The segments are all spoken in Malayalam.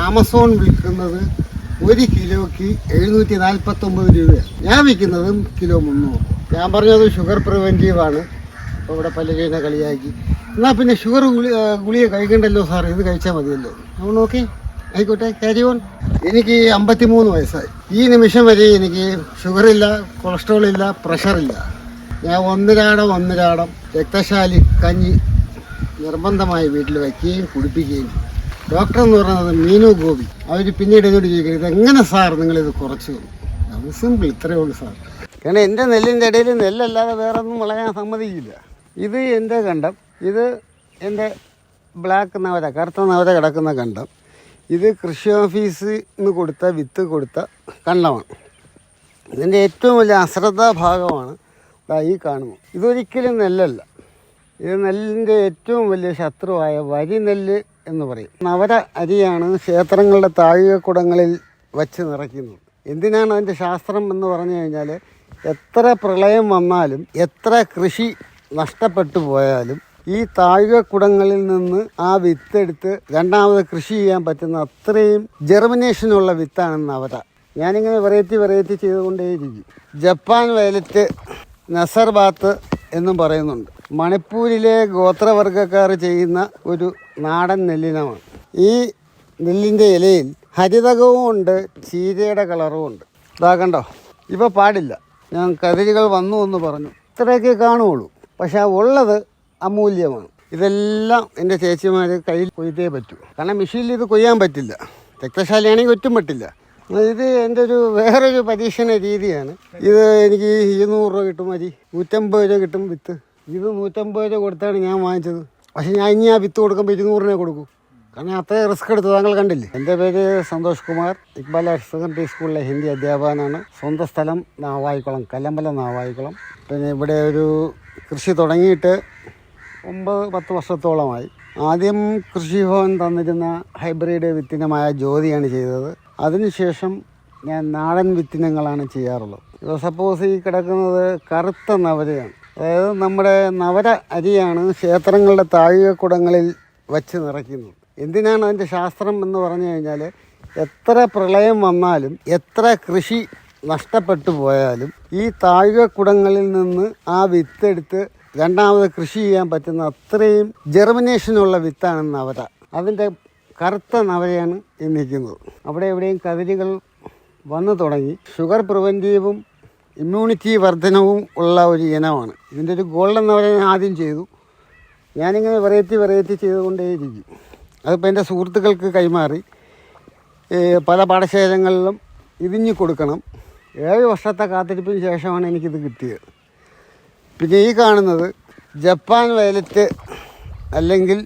ആമസോൺ വിൽക്കുന്നത് 1 കിലോയ്ക്ക് 749 രൂപയാണ്. ഞാൻ വിൽക്കുന്നതും കിലോ 300. ഞാൻ പറഞ്ഞത് ഷുഗർ പ്രിവെൻറ്റീവാണ്. അപ്പോൾ ഇവിടെ പലരും എന്നെ കളിയാക്കി. എന്നാൽ പിന്നെ ഷുഗർ ഗുളിക കഴിക്കണ്ടല്ലോ സാർ, ഇത് കഴിച്ചാൽ മതിയല്ലോ. നമ്മൾ ഓക്കെ ആയിക്കോട്ടെ, ക്യാരി ഓൺ. എനിക്ക് 53 വയസ്സായി. ഈ നിമിഷം വരെ എനിക്ക് ഷുഗറില്ല, കൊളസ്ട്രോൾ ഇല്ല, പ്രഷറില്ല. ഞാൻ ഒന്നരാടം രക്തശാലി കഞ്ഞി നിർബന്ധമായി വീട്ടിൽ വയ്ക്കുകയും കുടിപ്പിക്കുകയും. ഡോക്ടർ എന്ന് പറയുന്നത് മീനു ഗോപി. അവർ പിന്നീട് എന്നോട് ചോദിക്കുന്നത് ഇതെങ്ങനെ സാർ നിങ്ങളിത് കുറച്ചു? അത് സിമ്പിൾ, ഇത്രയേ ഉള്ളൂ സാർ. കാരണം എൻ്റെ നെല്ലിൻ്റെ ഇടയിൽ നെല്ലല്ലാതെ വേറെ ഒന്നും വളരാൻ സമ്മതിക്കില്ല. ഇത് എൻ്റെ കണ്ടം, ഇത് എൻ്റെ ബ്ലാക്ക് നവര, കറുത്ത നവര കിടക്കുന്ന കണ്ടം. ഇത് കൃഷി ഓഫീസിൽ നിന്ന് കൊടുത്ത വിത്ത് കൊടുത്ത കണ്ടമാണ്. ഇതിൻ്റെ ഏറ്റവും വലിയ അശ്രദ്ധ ഭാഗമാണ് ഈ കാണുന്നത്. ഇതൊരിക്കലും നെല്ലല്ല. ഇത് നെല്ലിൻ്റെ ഏറ്റവും വലിയ ശത്രുവായ വരി നെല്ല് എന്ന് പറയും. നവര അരിയാണ് ക്ഷേത്രങ്ങളുടെ താഴികക്കുടങ്ങളിൽ വച്ച് നിറയ്ക്കുന്നത്. എന്തിനാണ് അതിൻ്റെ ശാസ്ത്രം എന്ന് പറഞ്ഞു കഴിഞ്ഞാൽ, എത്ര പ്രളയം വന്നാലും എത്ര കൃഷി നഷ്ടപ്പെട്ടു പോയാലും ഈ താഴികക്കുടങ്ങളിൽ നിന്ന് ആ വിത്തെടുത്ത് രണ്ടാമത് കൃഷി ചെയ്യാൻ പറ്റുന്ന അത്രയും ജെർമിനേഷനുള്ള വിത്താണ് നവര. ഞാനിങ്ങനെ വെറൈറ്റി ചെയ്തുകൊണ്ടേയിരിക്കും. ജപ്പാൻ വയലറ്റ്, നസർബാത്ത് എന്നും പറയുന്നുണ്ട്. മണിപ്പൂരിലെ ഗോത്രവർഗ്ഗക്കാർ ചെയ്യുന്ന ഒരു നാടൻ നെല്ലിനമാണ്. ഈ നെല്ലിൻ്റെ ഇലയിൽ ഹരിതകവും ഉണ്ട്, ചീരയുടെ കളറും ഉണ്ട്. ഇതാ കണ്ടോ, ഇപ്പോൾ പാടില്ല. ഞാൻ കതിരുകൾ വന്നു എന്ന് പറഞ്ഞു, ഇത്രയൊക്കെ കാണുകയുള്ളൂ. പക്ഷെ ഉള്ളത് അമൂല്യമാണ്. ഇതെല്ലാം എൻ്റെ ചേച്ചിമാർ കയ്യിൽ കൊയ്തേ പറ്റൂ. കാരണം മെഷീനിൽ ഇത് കൊയ്യാൻ പറ്റില്ല. രക്തശാലിയാണെങ്കിൽ ഒറ്റും പറ്റില്ല. ഇത് എൻ്റെ വേറൊരു പരീക്ഷണ രീതിയാണ്. ഇത് എനിക്ക് 200 രൂപ കിട്ടും അരി, 150 രൂപ കിട്ടും വിത്ത്. ഇത് 150 രൂപ കൊടുത്താണ് ഞാൻ വാങ്ങിച്ചത്. പക്ഷേ ഞാൻ ഇനി ആ വിത്ത് കൊടുക്കുമ്പോൾ 200 രൂപ കൊടുക്കും. കാരണം അത്രയും റിസ്ക് എടുത്ത് താങ്കൾ കണ്ടില്ലേ. എൻ്റെ പേര് സന്തോഷ് കുമാർ. ഇക്ബാൽ ഹയർ സെക്കൻഡറി സ്കൂളിലെ ഹിന്ദി അധ്യാപകനാണ്. സ്വന്തം സ്ഥലം നാവായിക്കുളം, കല്ലമ്പലം നാവായിക്കുളം. പിന്നെ ഇവിടെ ഒരു കൃഷി തുടങ്ങിയിട്ട് 9-10 വർഷത്തോളമായി. ആദ്യം കൃഷിഭവൻ തന്നിരുന്ന ഹൈബ്രിഡ് വിത്തിനമായ ജ്യോതിയാണ് ചെയ്തത്. അതിനുശേഷം ഞാൻ നാടൻ വിത്തിനങ്ങളാണ് ചെയ്യാറുള്ളത്. ഇപ്പോൾ സപ്പോസ് ഈ കിടക്കുന്നത് കറുത്ത നവരയാണ്. അതായത് നമ്മുടെ നവര അരിയാണ് ക്ഷേത്രങ്ങളുടെ താഴികക്കുടങ്ങളിൽ വച്ച് നിറയ്ക്കുന്നത്. എന്തിനാണ് അതിൻ്റെ ശാസ്ത്രം എന്ന് പറഞ്ഞു കഴിഞ്ഞാൽ, എത്ര പ്രളയം വന്നാലും എത്ര കൃഷി നഷ്ടപ്പെട്ടു പോയാലും ഈ താഴികക്കുടങ്ങളിൽ നിന്ന് ആ വിത്തെടുത്ത് രണ്ടാമത് കൃഷി ചെയ്യാൻ പറ്റുന്ന അത്രയും ജെർമിനേഷനുള്ള വിത്താണ് നവര. അതിൻ്റെ കറുത്ത നവരയാണ് ഈ നിൽക്കുന്നത്. അവിടെ എവിടെയും കതിരുകൾ വന്നു തുടങ്ങി. ഷുഗർ പ്രിവെൻറ്റീവും ഇമ്മ്യൂണിറ്റി വർധനവും ഉള്ള ഒരു ഇനമാണ്. ഇതിൻ്റെ ഒരു ഗോൾഡൻ നവര ഞാൻ ആദ്യം ചെയ്തു. ഞാനിങ്ങനെ വെറൈറ്റി ചെയ്തുകൊണ്ടേയിരിക്കും. അതിപ്പോൾ എൻ്റെ സുഹൃത്തുക്കൾക്ക് കൈമാറി. പല പാടശേഖരങ്ങളിലും ഇതിഞ്ഞു കൊടുക്കണം. 7 വർഷത്തെ കാത്തിരിപ്പിന് ശേഷമാണ് എനിക്കിത് കിട്ടിയത്. പിന്നെ ഈ കാണുന്നത് ജപ്പാൻ വയലറ്റ് അല്ലെങ്കിൽ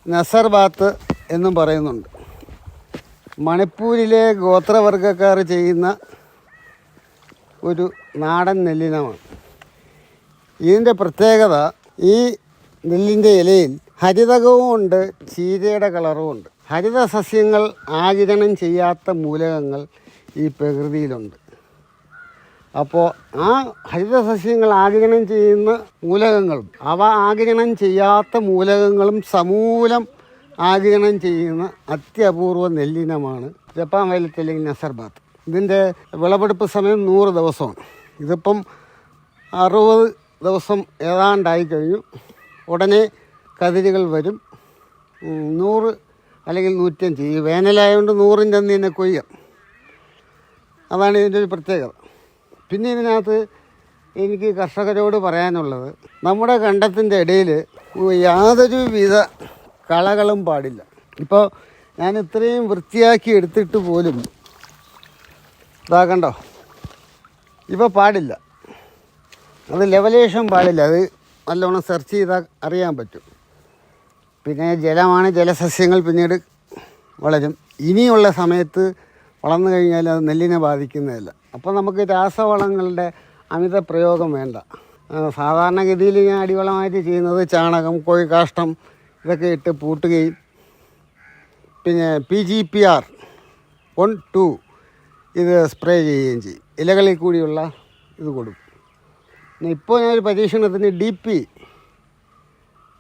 നസർബാത്ത് എന്നും പറയുന്നുണ്ട്. മണിപ്പൂരിലെ ഗോത്രവർഗ്ഗക്കാർ ചെയ്യുന്ന ഒരു നാടൻ നെല്ലിനമാണ്. ഇതിൻ്റെ പ്രത്യേകത, ഈ നെല്ലിൻ്റെ ഇലയിൽ ഹരിതകവും ഉണ്ട്, ചീരയുടെ കളറും ഉണ്ട്. ഹരിത സസ്യങ്ങൾ ആഗിരണം ചെയ്യാത്ത മൂലകങ്ങൾ ഈ പ്രകൃതിയിലുണ്ട്. അപ്പോൾ ആ ഹരിതസസ്യങ്ങൾ ആഗിരണം ചെയ്യുന്ന മൂലകങ്ങളും അവ ആഗിരണം ചെയ്യാത്ത മൂലകങ്ങളും സമൂലം ആഗിരണം ചെയ്യുന്ന അത്യപൂർവ നെല്ലിനമാണ് ജപ്പാൻ വയലറ്റ് അല്ലെങ്കിൽ നസർബാത്ത്. ഇതിൻ്റെ വിളവെടുപ്പ് സമയം 100 ദിവസമാണ്. ഇതിപ്പം 60 ദിവസം ഏതാണ്ടായി കഴിഞ്ഞു. ഉടനെ കതിരുകൾ വരും. 100 അല്ലെങ്കിൽ 105. ഈ വേനലായതുകൊണ്ട് 100ൻ്റെ അന്ന് തന്നെ കൊയ്യാം. അതാണ് ഇതിൻ്റെ ഒരു പ്രത്യേകത. പിന്നെ ഇതിനകത്ത് എനിക്ക് കർഷകരോട് പറയാനുള്ളത്, നമ്മുടെ കണ്ടത്തിൻ്റെ ഇടയിൽ യാതൊരു വിധ കളകളും പാടില്ല. ഇപ്പോൾ ഞാൻ ഇത്രയും വൃത്തിയാക്കി എടുത്തിട്ട് പോലും ഇതാക്കണ്ടോ, ഇപ്പോൾ പാടില്ല. അത് ലെവലേഷൻ പാടില്ല. അത് നല്ലോണം സെർച്ച് ചെയ്താൽ അറിയാൻ പറ്റും. പിന്നെ ജലമാണ്, ജലസസ്യങ്ങൾ പിന്നീട് വളരും. ഇനിയുള്ള സമയത്ത് വളർന്നു കഴിഞ്ഞാൽ അത് നെല്ലിനെ ബാധിക്കുന്നതല്ല. അപ്പോൾ നമുക്ക് രാസവളങ്ങളുടെ അമിത പ്രയോഗം വേണ്ട. സാധാരണഗതിയിൽ ഞാൻ അടിവളമായിട്ട് ചെയ്യുന്നത് ചാണകം, കോഴിക്കാഷ്ടം ഇതൊക്കെ ഇട്ട് പൂട്ടുകയും പിന്നെ PGPR 1-2 ഇത് സ്പ്രേ ചെയ്യുകയും ചെയ്യും. ഇലകളിൽ കൂടിയുള്ള ഇത് കൊടുക്കും. ഇപ്പോൾ ഞാനൊരു പരീക്ഷണത്തിന് DP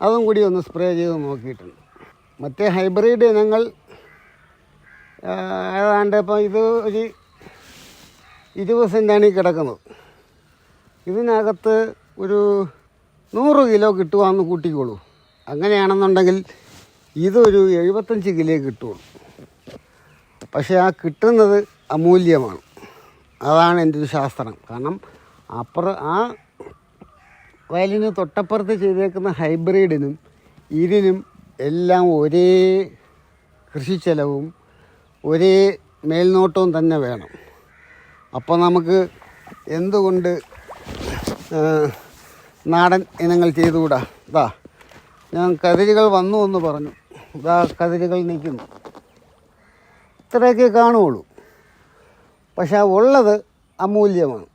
അതും കൂടി ഒന്ന് സ്പ്രേ ചെയ്ത് നോക്കിയിട്ടുണ്ട്. മറ്റേ ഹൈബ്രിഡ് ഇനങ്ങൾ ഏതാണ്ട് ഇപ്പം ഇത് ഒരു 20 സെൻറ്റാണ് ഈ കിടക്കുന്നത്. ഇതിനകത്ത് ഒരു 100 കിലോ കിട്ടുവാന്ന് കൂട്ടിക്കോളൂ. അങ്ങനെയാണെന്നുണ്ടെങ്കിൽ ഇതൊരു 75 കിലോ കിട്ടുള്ളൂ. പക്ഷേ ആ കിട്ടുന്നത് അമൂല്യമാണ്. അതാണ് എൻ്റെ ഒരു ശാസ്ത്രം. കാരണം ആ വയലിന് തൊട്ടപ്പുറത്ത് ചെയ്തേക്കുന്ന ഹൈബ്രിഡിനും ഇതിനും എല്ലാം ഒരേ കൃഷി ചെലവും ഒരേ മേൽനോട്ടവും തന്നെ വേണം. അപ്പോൾ നമുക്ക് എന്തുകൊണ്ട് നാടൻ ഇനങ്ങൾ ചെയ്തുകൂടാ? ഇതാ ഞാൻ കതിരുകൾ വന്നു എന്ന് പറഞ്ഞു. ഇതാ കതിരുകൾ നിൽക്കുന്നു. ഇത്രയൊക്കെ കാണുകയുള്ളൂ. പക്ഷെ ഉള്ളത് അമൂല്യമാണ്.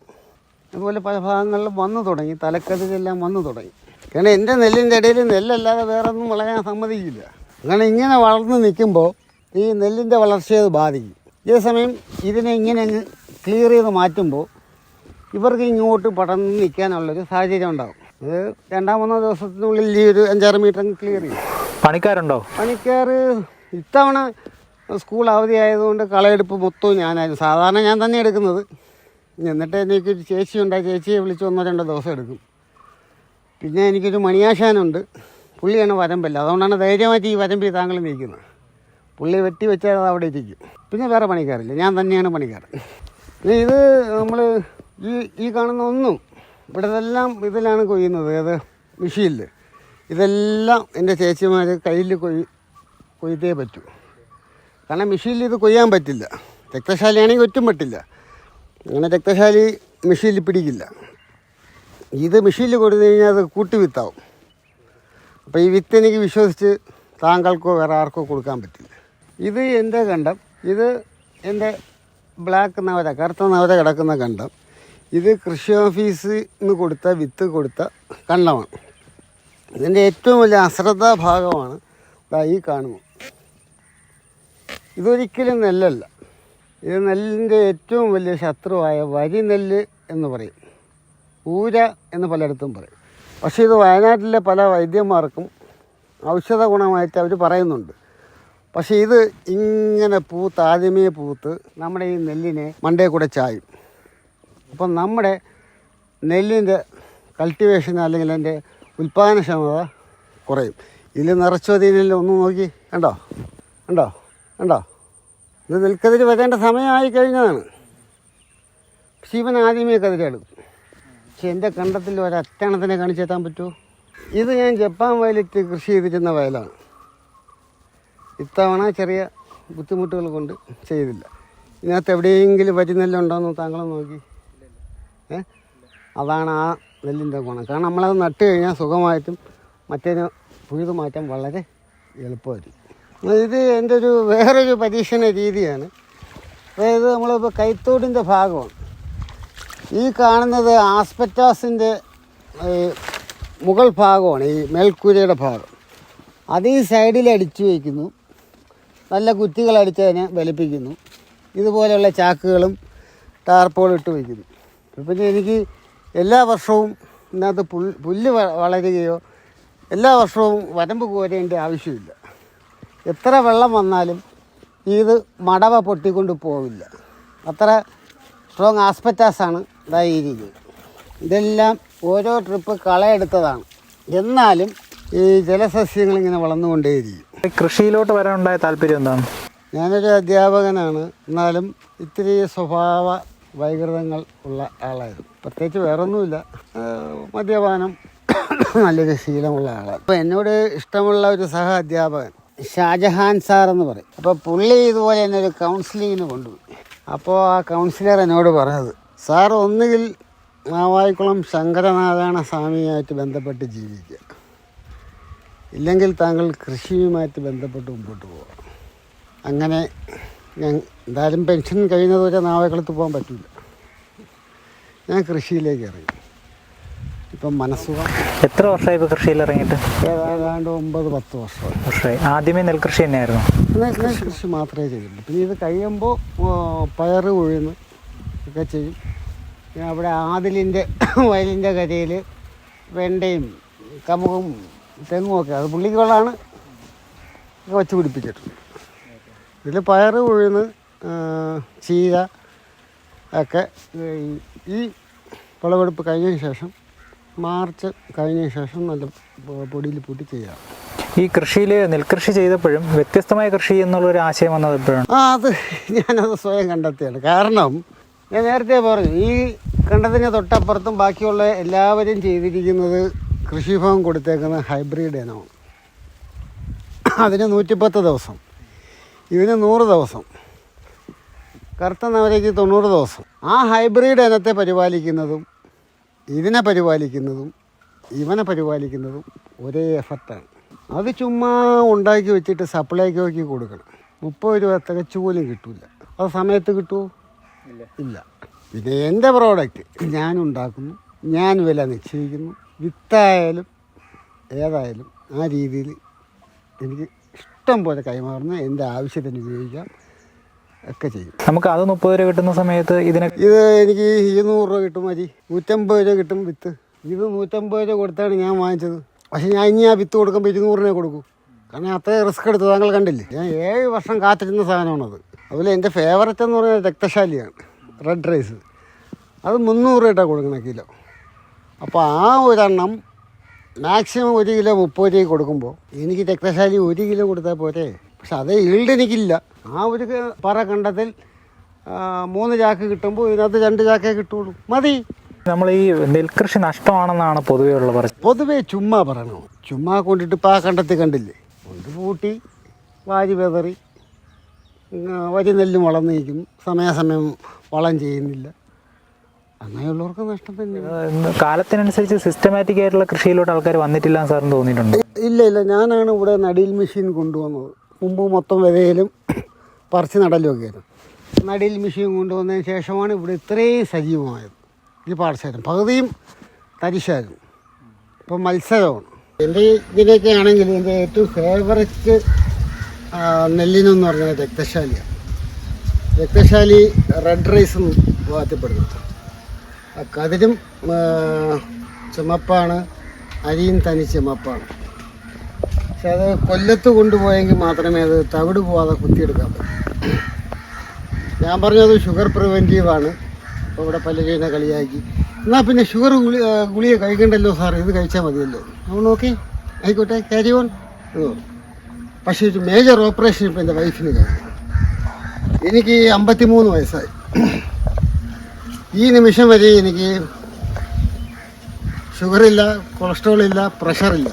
അതുപോലെ പല ഭാഗങ്ങളിലും വന്നു തുടങ്ങി, തലക്കതിരെല്ലാം വന്നു തുടങ്ങി. കാരണം എൻ്റെ നെല്ലിൻ്റെ ഇടയിൽ നെല്ലല്ലാതെ വേറെ ഒന്നും വളരാൻ സമ്മതിക്കില്ല. അങ്ങനെ ഇങ്ങനെ വളർന്ന് നിൽക്കുമ്പോൾ ഈ നെല്ലിൻ്റെ വളർച്ചയെ അത് ബാധിക്കും. ഇതേസമയം ഇതിനെ ഇങ്ങനെ അങ്ങ് ക്ലിയർ ചെയ്ത് മാറ്റുമ്പോൾ ഇവർക്ക് ഇങ്ങോട്ട് പടർന്ന് നിൽക്കാനുള്ളൊരു സാഹചര്യം ഉണ്ടാകും. ഇത് 2-3 ദിവസത്തിനുള്ളിൽ ഈ ഒരു 5-6 മീറ്റർ അങ്ങ് ക്ലിയർ ചെയ്യും. പണിക്കാരുണ്ടോ? പണിക്കാർ ഇത്തവണ സ്കൂൾ അവധി ആയതുകൊണ്ട് കളയെടുപ്പ് മൊത്തവും ഞാനായിരുന്നു. സാധാരണ ഞാൻ തന്നെ എടുക്കുന്നത്. എന്നിട്ട് എനിക്കൊരു ചേച്ചിയുണ്ട്. ആ ചേച്ചിയെ വിളിച്ച് 1-2 ദിവസം എടുക്കും. പിന്നെ എനിക്കൊരു മണിയാശാനുണ്ട്. പുള്ളിയാണ് വരമ്പല്ല. അതുകൊണ്ടാണ് ധൈര്യമായിട്ട് ഈ വരമ്പിൽ താങ്കൾ നിൽക്കുന്നത്. പുള്ളി വെട്ടി വെച്ചാൽ അത് അവിടെ ഇരിക്കും. പിന്നെ വേറെ പണിക്കാറില്ല, ഞാൻ തന്നെയാണ് പണിക്കാരൻ. ഇത് നമ്മൾ ഈ കാണുന്ന ഒന്നും ഇവിടെല്ലാം ഇതിലാണ് കൊയ്യുന്നത്. അത് മെഷീനിൽ. ഇതെല്ലാം എൻ്റെ ചേച്ചിമാർ കയ്യിൽ കൊയ്തേ പറ്റൂ. കാരണം മെഷീനിൽ ഇത് കൊയ്യാൻ പറ്റില്ല. രക്തശാലിയാണെങ്കിൽ ഒറ്റും പറ്റില്ല. അങ്ങനെ രക്തശാലി മെഷീനിൽ പിടിക്കില്ല. ഇത് മെഷീനിൽ കൊടുത്തു കഴിഞ്ഞാൽ അത് കൂട്ടുവിത്താവും. അപ്പോൾ ഈ വിത്ത് എനിക്ക് വിശ്വസിച്ച് താങ്കൾക്കോ വേറെ ആർക്കോ കൊടുക്കാൻ പറ്റില്ല. ഇത് എൻ്റെ കണ്ടം. ഇത് എൻ്റെ ബ്ലാക്ക് നവര, കറുത്ത നവര കിടക്കുന്ന കണ്ടം. ഇത് കൃഷി ഓഫീസിൽ നിന്ന് കൊടുത്ത വിത്ത് കൊടുത്ത കണ്ടമാണ്. ഇതിൻ്റെ ഏറ്റവും വലിയ അശ്രദ്ധാ ഭാഗമാണ് ഈ കാണുന്നത്. ഇതൊരിക്കലും നെല്ലല്ല. ഇത് നെല്ലിൻ്റെ ഏറ്റവും വലിയ ശത്രുവായ വരി നെല്ല് എന്ന് പറയും. ഊര എന്ന് പലയിടത്തും പറയും. പക്ഷേ ഇത് വയനാട്ടിലെ പല വൈദ്യന്മാർക്കും ഔഷധ ഗുണമായിട്ട് അവർ പറയുന്നുണ്ട്. പക്ഷേ ഇത് ഇങ്ങനെ ആദ്യമേ പൂത്ത് നമ്മുടെ ഈ നെല്ലിനെ മണ്ടേ കൂടെ ചായും. അപ്പം നമ്മുടെ നെല്ലിൻ്റെ കൾട്ടിവേഷൻ അല്ലെങ്കിൽ അതിൻ്റെ ഉൽപ്പാദനക്ഷമത കുറയും. ഇതിൽ നിറച്ചതിനെല്ലാം ഒന്ന് നോക്കി, കണ്ടോ കണ്ടോ കണ്ടോ? ഇത് നെൽക്കതിര് വരേണ്ട സമയമായി കഴിഞ്ഞതാണ്. പക്ഷേ ഇവൻ ആദ്യമേ കതിരെടുക്കും. പക്ഷെ എൻ്റെ കണ്ടത്തിൽ ഒരറ്റണത്തിനെ കാണിച്ചെത്താൻ പറ്റുമോ? ഇത് ഞാൻ ജപ്പാൻ വയലിട്ട് കൃഷി ചെയ്തിരുന്ന വയലാണ്. ഇത്തവണ ചെറിയ ബുദ്ധിമുട്ടുകൾ കൊണ്ട് ചെയ്തില്ല. ഇതിനകത്ത് എവിടെയെങ്കിലും വരി നെല്ലുണ്ടോയെന്ന് താങ്കൾ നോക്കി. അതാണ് ആ നെല്ലിൻ്റെ ഗുണം. കാരണം നമ്മളത് നട്ട് കഴിഞ്ഞാൽ സുഖമായിട്ടും മറ്റേന് പുഴുതു മാറ്റാൻ വളരെ എളുപ്പമായിരിക്കും. ഇത് എൻ്റെ വേറൊരു പരീക്ഷണ രീതിയാണ്. അതായത് നമ്മളിപ്പോൾ കൈത്തോടിൻ്റെ ഭാഗമാണ് ഈ കാണുന്നത്. ആസ്പെറ്റാസിൻ്റെ മുകൾ ഭാഗമാണ് ഈ മേൽക്കൂരയുടെ ഭാഗം. അത് ഈ സൈഡിൽ അടിച്ചു വയ്ക്കുന്നു. നല്ല കുറ്റികളടിച്ച് അതിനെ വലിപ്പിക്കുന്നു. ഇതുപോലെയുള്ള ചാക്കുകളും ടാർപ്പോളും ഇട്ട് വയ്ക്കുന്നു. പിന്നെ എനിക്ക് എല്ലാ വർഷവും ഇതിനകത്ത് പുല്ല് വളരുകയോ എല്ലാ വർഷവും വരമ്പ് കോരേണ്ട ആവശ്യമില്ല. എത്ര വെള്ളം വന്നാലും ഇത് മടവ പൊട്ടിക്കൊണ്ട് പോവില്ല. അത്ര സ്ട്രോങ് ആസ്പെറ്റാസാണ് ഇതായിരിക്കുന്നത്. ഇതെല്ലാം ഓരോ ട്രിപ്പ് കളയെടുത്തതാണ്. എന്നാലും ഈ ജലസസ്യങ്ങളിങ്ങനെ വളർന്നുകൊണ്ടേയിരിക്കും. കൃഷിയിലോട്ട് വരാനുണ്ടായ താല്പര്യം എന്താണ്? ഞാനൊരു അധ്യാപകനാണ്. എന്നാലും ഇത്തിരി സ്വഭാവ വൈകൃതങ്ങൾ ഉള്ള ആളായിരുന്നു. പ്രത്യേകിച്ച് വേറൊന്നുമില്ല. മദ്യപാനം നല്ലൊരു ശീലമുള്ള ആളാണ്. അപ്പോൾ എന്നോട് ഇഷ്ടമുള്ള ഒരു സഹ അധ്യാപകൻ ഷാജഹാൻ സാർ എന്ന് പറയും. അപ്പോൾ പുള്ളി ഇതുപോലെ തന്നെ ഒരു കൗൺസിലിങ്ങിന് കൊണ്ടുപോയി. അപ്പോൾ ആ കൗൺസിലർ എന്നോട് പറഞ്ഞത്, സാർ ഒന്നുകിൽ മാവായിക്കുളം ശങ്കരനാരായണ സ്വാമിയുമായിട്ട് ബന്ധപ്പെട്ട് ജീവിക്കുക, ഇല്ലെങ്കിൽ താങ്കൾ കൃഷിയുമായിട്ട് ബന്ധപ്പെട്ട് മുമ്പോട്ട് പോകാം. അങ്ങനെ ഞാൻ എന്തായാലും പെൻഷൻ കഴിയുന്നതുവരെ നാവായിക്കുളത്ത് പോകാൻ പറ്റില്ല. ഞാൻ കൃഷിയിലേക്ക് ഇറങ്ങി. ഇപ്പം മനസ്സുഖം. എത്ര വർഷമായി ഇപ്പോൾ കൃഷിയിൽ ഇറങ്ങിയിട്ട്? ഏതാണ്ട് 9-10 വർഷമായി. ആദ്യമേ നെൽകൃഷി തന്നെയായിരുന്നു? നെൽകൃഷി മാത്രമേ ചെയ്തുള്ളൂ. പിന്നെ ഇത് കഴിയുമ്പോൾ പയർ ഉഴുന്ന് ഒക്കെ ചെയ്യും. പിന്നെ അവിടെ ആദിലിൻ്റെ വയലിൻ്റെ കരയിൽ വെണ്ടയും കമുകും തെങ്ങും ഒക്കെ അത് പുള്ളിക്കുള്ളതാണ് വച്ച് പിടിപ്പിച്ചിട്ടുണ്ട്. ഇതിൽ പയർ, ഉഴുന്ന്, ചീര ഒക്കെ ഈ വിളവെടുപ്പ് കഴിഞ്ഞതിന് ശേഷം മാർച്ച് കഴിഞ്ഞതിന് ശേഷം നല്ല പൊടിയിൽ പൂട്ടി ചെയ്യാം. ഈ കൃഷിയിൽ നെൽകൃഷി ചെയ്തപ്പോഴും വ്യത്യസ്തമായ കൃഷി എന്നുള്ളൊരു ആശയം വന്നത് എപ്പോഴാണ്? അത് ഞാനത് സ്വയം കണ്ടെത്തിയാണ്. കാരണം ഞാൻ നേരത്തെ പറഞ്ഞു, ഈ കണ്ടതിന് തൊട്ടപ്പുറത്തും ബാക്കിയുള്ള എല്ലാവരും ചെയ്തിരിക്കുന്നത് കൃഷിഭവൻ കൊടുത്തേക്കുന്ന ഹൈബ്രിഡ് ഇനമാണ്. അതിന് 110 ദിവസം, ഇതിന് 100 ദിവസം, കറുത്ത നവരയ്ക്ക് 90 ദിവസം. ആ ഹൈബ്രിഡ് ഇനത്തെ പരിപാലിക്കുന്നതും ഇതിനെ പരിപാലിക്കുന്നതും ഇവനെ പരിപാലിക്കുന്നതും ഒരേ എഫർട്ടാണ്. അത് ചുമ്മാ ഉണ്ടാക്കി വെച്ചിട്ട് സപ്ലൈക്ക് കൊടുക്കണം. 30 രൂപ തികച്ചു പോലും കിട്ടില്ല. അത് സമയത്ത് കിട്ടുമോ? ഇല്ല. പിന്നെ എൻ്റെ പ്രോഡക്റ്റ് ഞാൻ ഉണ്ടാക്കുന്നു, ഞാൻ വില നിശ്ചയിക്കുന്നു. വിത്തായാലും ഏതായാലും ആ രീതിയിൽ എനിക്ക് ഇഷ്ടം പോലെ കൈമാറുന്നു. എൻ്റെ ആവശ്യത്തിന് ഉപയോഗിക്കാം ഒക്കെ ചെയ്യും. നമുക്ക് അത് 30 രൂപ കിട്ടുന്ന സമയത്ത് ഇത് എനിക്ക് 200 രൂപ കിട്ടും മതി. 150 രൂപ കിട്ടും വിത്ത്. ഇത് 150 രൂപ കൊടുത്താണ് ഞാൻ വാങ്ങിച്ചത്. പക്ഷേ ഞാൻ ഇനി ആ വിത്ത് കൊടുക്കുമ്പോൾ 200 രൂപ കൊടുക്കും. കാരണം അത്രയും റിസ്ക് എടുത്ത് താങ്കൾ കണ്ടില്ലേ. ഞാൻ 7 വർഷം കാത്തിരുന്ന സാധനമാണത്. അതുപോലെ എൻ്റെ ഫേവററ്റ് എന്ന് പറയുന്നത് രക്തശാലിയാണ്, റെഡ് റൈസ്. അത് 300 രൂപ കൊടുക്കണം കിലോ. അപ്പോൾ ആ ഒരെണ്ണം മാക്സിമം 1 കിലോ 30 രൂപ കൊടുക്കുമ്പോൾ എനിക്ക് രക്തശാലി 1 കിലോ കൊടുത്താൽ പോരെ. പക്ഷെ അതേ ഈൽഡ് എനിക്കില്ല. ആ ഒരു പറ കണ്ടത്തിൽ 3 ചാക്ക് കിട്ടുമ്പോൾ ഇതിനകത്ത് 2 ചാക്കേ കിട്ടുള്ളൂ, മതി. നമ്മൾ ഈ നെൽകൃഷി നഷ്ടമാണെന്നാണ് പൊതുവേ ഉള്ള പറയുന്നത്. പൊതുവേ ചുമ്മാ പറയണോ, ചുമ്മാ കൊണ്ടിട്ട് ഇപ്പോൾ ആ കണ്ടത്തിൽ കണ്ടില്ലേ, കൊണ്ട് പൂട്ടി വാരി വെതറി വരി നെല്ലും വളർന്നു നിൽക്കുന്നു, സമയാസമയം വളം ചെയ്യുന്നില്ല. അങ്ങനെയുള്ളവർക്ക് നഷ്ടം തന്നെ. കാലത്തിനനുസരിച്ച് സിസ്റ്റമാറ്റിക് ആയിട്ടുള്ള കൃഷിയിലോട്ട് ആൾക്കാർ വന്നിട്ടില്ല സാറിന് തോന്നിയിട്ടുണ്ട്? ഇല്ല, ഞാനാണ് ഇവിടെ നടീൽ മെഷീൻ കൊണ്ടുവന്നത്. മുമ്പ് മൊത്തം വിതയിലും പറിച്ച് നടലുമൊക്കെ ആയിരുന്നു. നടീൽ മെഷീൻ കൊണ്ടുവന്നതിന് ശേഷമാണ് ഇവിടെ ഇത്രയും സജീവമായത്. ഈ പാടശേഖരം പകുതിയും തരിശായിരുന്നു, ഇപ്പം മത്സരമാണ്. എൻ്റെ ഇതിലേക്ക് ആണെങ്കിൽ എൻ്റെ ഏറ്റവും ഫേവററ്റ് നെല്ലിനെന്ന് പറഞ്ഞാൽ രക്തശാലിയാണ്. രക്തശാലി റെഡ് റൈസും വാത്തിപ്പെടുന്നു. കതിരും ചുമപ്പാണ്, അരിയും തനി ചുമപ്പാണ്. പക്ഷെ അത് കൊല്ലത്ത് കൊണ്ടുപോയെങ്കിൽ മാത്രമേ അത് തവിട് പോവാതെ കുത്തിയെടുക്കാൻ പറ്റൂ. ഞാൻ പറഞ്ഞത് ഷുഗർ പ്രിവെൻറ്റീവാണ്. അപ്പോൾ ഇവിടെ പലരും എന്നെ കളിയാക്കി, എന്നാൽ പിന്നെ ഷുഗർ ഗുളിക കഴിക്കണ്ടല്ലോ സാർ, ഇത് കഴിച്ചാൽ മതിയല്ലോ. നമ്മൾ ഓക്കെ ആയിക്കോട്ടെ, ക്യാരി ഓൺ. പക്ഷേ ഒരു മേജർ ഓപ്പറേഷൻ ഇപ്പം എൻ്റെ വൈഫിന് കഴിഞ്ഞു. എനിക്ക് 53 വയസ്സായി. ഈ നിമിഷം വരെ എനിക്ക് ഷുഗറില്ല, കൊളസ്ട്രോളില്ല, പ്രഷറില്ല,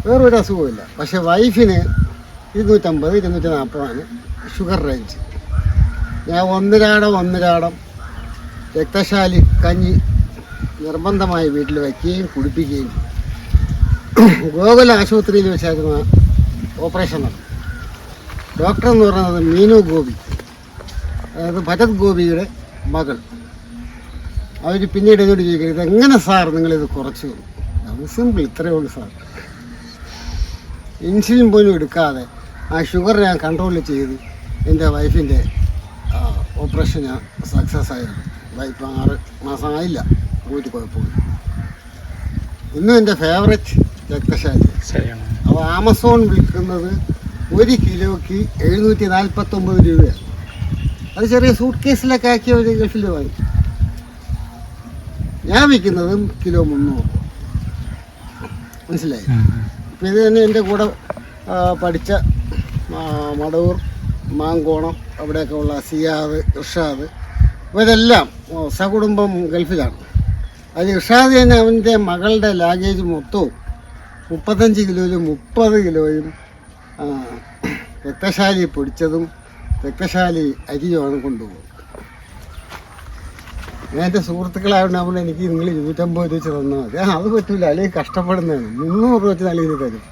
വേറൊരു അസുഖമില്ല. പക്ഷെ വൈഫിന് 250, 240 ഷുഗർ റേഞ്ച്. ഞാൻ ഒന്നരാടം രക്തശാലി കഞ്ഞി നിർബന്ധമായി വീട്ടിൽ വയ്ക്കുകയും കുടിപ്പിക്കുകയും. ഗോകുല ആശുപത്രിയിൽ വെച്ചായിരുന്നു ഓപ്പറേഷൻ നടന്നു. ഡോക്ടർ എന്ന് പറയുന്നത് മീനു ഗോപി, അതായത് ഭരത് ഗോപിയുടെ മകൾ. അവർ പിന്നീട് എന്നോട് ചോദിക്കുന്നത്, ഇതെങ്ങനെ സാർ നിങ്ങളിത് കുറച്ചു? അത് സിമ്പിൾ, ഇത്രയേ ഉള്ളൂ സാർ. ഇൻസുലിൻ പോലും എടുക്കാതെ ആ ഷുഗർ ഞാൻ കൺട്രോൾ ചെയ്ത് എൻ്റെ വൈഫിൻ്റെ ഓപ്പറേഷൻ സക്സസ് ആയിരുന്നു. വൈഫ് 6 മാസം ആയില്ല, ഒരു കുഴപ്പമില്ല. ഇന്നും എൻ്റെ ഫേവററ്റ് രക്തശാലി. അപ്പോൾ ആമസോൺ വിൽക്കുന്നത് 1 കിലോയ്ക്ക് 749 രൂപയാണ്. അത് ചെറിയ സൂട്ട് കേസിലൊക്കെ ആക്കിയ ഒരു ഗൾഫിൽ വാങ്ങി. ഞാൻ വിൽക്കുന്നതും കിലോ 300. മനസ്സിലായി? ഇപ്പം ഇത് തന്നെ എൻ്റെ കൂടെ പഠിച്ച മടവൂർ, മാങ്കോണം, അവിടെയൊക്കെ ഉള്ള സിയാദ്, ഇർഷാദ്, ഇവരെല്ലാം സകുടുംബം ഗൾഫിലാണ്. അത് ഇർഷാദ് തന്നെ അവൻ്റെ മകളുടെ ലാഗേജ് മൊത്തവും 35 കിലോയിലും 30 കിലോയും രക്തശാലി പൊടിച്ചതും രക്തശാലി അരിയുമാണ് കൊണ്ടുപോകുന്നത്. ഞാൻ എൻ്റെ സുഹൃത്തുക്കളായതുകൊണ്ട് എനിക്ക് നിങ്ങൾ 250 രൂപ വെച്ച് തന്നാൽ മതി. അത് പറ്റില്ല, അല്ലെങ്കിൽ കഷ്ടപ്പെടുന്നതാണ്. 300 രൂപ വെച്ച് നൽകി തരും.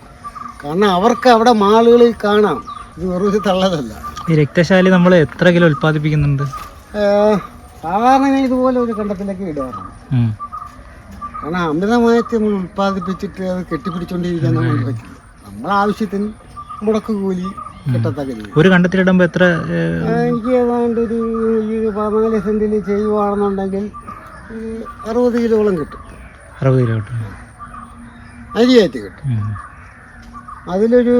കാരണം അവർക്ക് അവിടെ മാളുകളിൽ കാണാം, ഇത് വെറുതെ തള്ളതല്ല. ഈ രക്തശാലി നമ്മൾ എത്ര കിലോ ഉൽപ്പാദിപ്പിക്കുന്നുണ്ട്? സാധാരണ ഇതുപോലെ ഒരു കണ്ടത്തിലേക്ക് ഇടാറുണ്ട്. കാരണം അമിതമായിട്ട് നമ്മൾ ഉൽപ്പാദിപ്പിച്ചിട്ട് അത് കെട്ടിപ്പിടിച്ചുകൊണ്ടിരിക്കാൻ നമ്മൾ പറ്റില്ല. നമ്മളെ ആവശ്യത്തിന് മുടക്ക് കൂലി കിട്ടത്തക്ക രീതി. ഒരു കണ്ടത്തിലിടുമ്പോൾ എത്ര? എനിക്ക് ഏതാണ്ട് ഒരു 14 സെന്റിൽ ചെയ്യുവാണെന്നുണ്ടെങ്കിൽ 60 കിലോളം കിട്ടും. 60 കിലോ കിട്ടും, അരിയായിട്ട് കിട്ടും. അതിലൊരു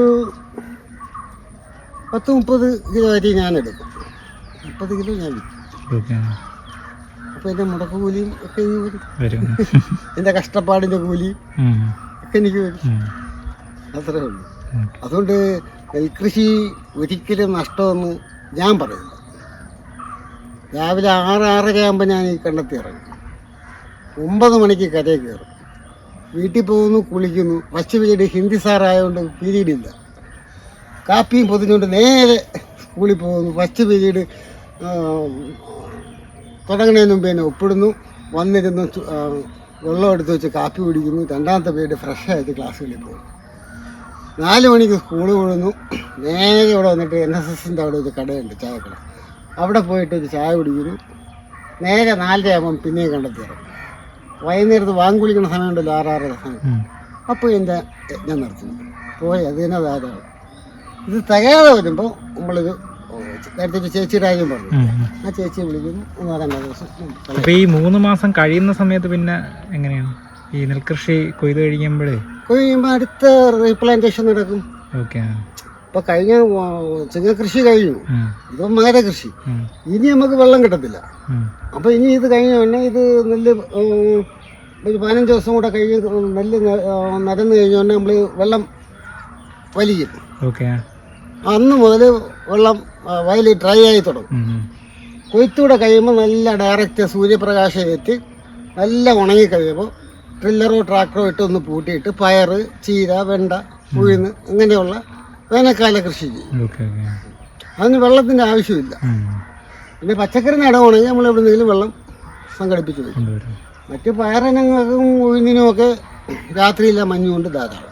10-30 കിലോ അരി ഞാൻ എടുക്കും. 30 കിലോ ഞാൻ വിൽക്കും. ഓക്കെ. അപ്പോൾ എൻ്റെ മുടക്ക് കൂലിയും ഒക്കെ ഇനി വരും. വരും. എൻ്റെ കഷ്ടപ്പാടിൻ്റെ കൂലിയും ഒക്കെ എനിക്ക് വരും. അത്രേ ഉള്ളൂ. അതുകൊണ്ട് നെൽകൃഷി ഒരിക്കലും നഷ്ടമെന്ന് ഞാൻ പറയുന്നു. രാവിലെ 6-6:30 ആകുമ്പോൾ ഞാൻ ഈ കണ്ടെത്തി ഇറങ്ങും. 9 മണിക്ക് കരയിൽ കയറും. വീട്ടിൽ പോകുന്നു, കുളിക്കുന്നു. ഫസ്റ്റ് പീരീഡ് ഹിന്ദി സാറായതുകൊണ്ട് പീരീഡ് ഇല്ല. കാപ്പിയും പൊതിഞ്ഞുകൊണ്ട് നേരെ സ്കൂളിൽ പോകുന്നു. ഫസ്റ്റ് പീരീഡ് തുടങ്ങുന്നതിന് മുമ്പ് തന്നെ ഒപ്പിടുന്നു. വന്നിരുന്ന് വെള്ളം എടുത്ത് വെച്ച് കാപ്പി കുടിക്കുന്നു. രണ്ടാമത്തെ പീരീഡ് ഫ്രഷായിട്ട് ക്ലാസ്സുകളിൽ പോകുന്നു. 4 മണിക്ക് സ്കൂൾ വിടുന്നു. നേരെ ഇവിടെ വന്നിട്ട് NSSൻ്റെ അവിടെ ഒരു കടയുണ്ട്, ചായക്കട. അവിടെ പോയിട്ട് ഒരു ചായ കുടിക്കുന്നു. നേരെ 4:30 ആകുമ്പം പിന്നെയും കണ്ടെത്തി ഇറങ്ങും. വൈകുന്നേരത്ത് വാങ്ങിക്കുളിക്കുന്ന സമയമുണ്ടല്ലോ, 6-6:30 സമയം. അപ്പോൾ എൻ്റെ ഞാൻ നടത്തുന്നു. പോയി അത് തന്നെ ധാരാളം. ഇത് തികയാതെ വരുമ്പോൾ നമ്മളിത് നേരത്തെ ഒരു ചേച്ചിയുടെ കാര്യം പറഞ്ഞു. ആ ചേച്ചിയെ വിളിക്കുന്നു. 1-2 ദിവസം. അപ്പോൾ ഈ 3 മാസം കഴിയുന്ന സമയത്ത് പിന്നെ എങ്ങനെയാണ് ഈ നെൽകൃഷി കൊയ്ത് കഴിയുമ്പോൾ അടുത്ത റീപ്ലാന്റേഷൻ നടക്കും. ഓക്കെ. ഇപ്പോൾ കഴിഞ്ഞ കൃഷി കഴിഞ്ഞു. ഇപ്പം മകര കൃഷി. ഇനി നമുക്ക് വെള്ളം കിട്ടത്തില്ല. അപ്പോൾ ഇനി ഇത് കഴിഞ്ഞ ഉടനെ ഇത് നെല്ല് ഒരു 15 ദിവസം കൂടെ കഴിഞ്ഞ് നെല്ല് നരന്ന് കഴിഞ്ഞ ഉടനെ നമ്മൾ വെള്ളം വലിക്കും. ഓക്കെ. അന്ന് മുതൽ വെള്ളം വയൽ ഡ്രൈ ആയി തുടങ്ങും. കൊയ്ത്തൂടെ കഴിയുമ്പോൾ നല്ല ഡയറക്റ്റ് സൂര്യപ്രകാശം ഏറ്റ് നല്ല ഉണങ്ങി കഴിയുമ്പോൾ ട്രില്ലറോ ട്രാക്ടറോ ഇട്ടൊന്ന് പൂട്ടിയിട്ട് പയർ, ചീര, വെണ്ട, ഉഴുന്ന് അങ്ങനെയുള്ള വേനൽക്കാല കൃഷി ചെയ്യും. അതിന് വെള്ളത്തിൻ്റെ ആവശ്യമില്ല. പിന്നെ പച്ചക്കറി നടുവാണെങ്കിൽ നമ്മൾ എവിടെയെങ്കിലും വെള്ളം സംഘടിപ്പിച്ച് വയ്ക്കും. മറ്റ് പയറിനങ്ങൾക്കും ഉഴുന്നിനുമൊക്കെ രാത്രിയില്ല മഞ്ഞുകൊണ്ട് ധാരാളം.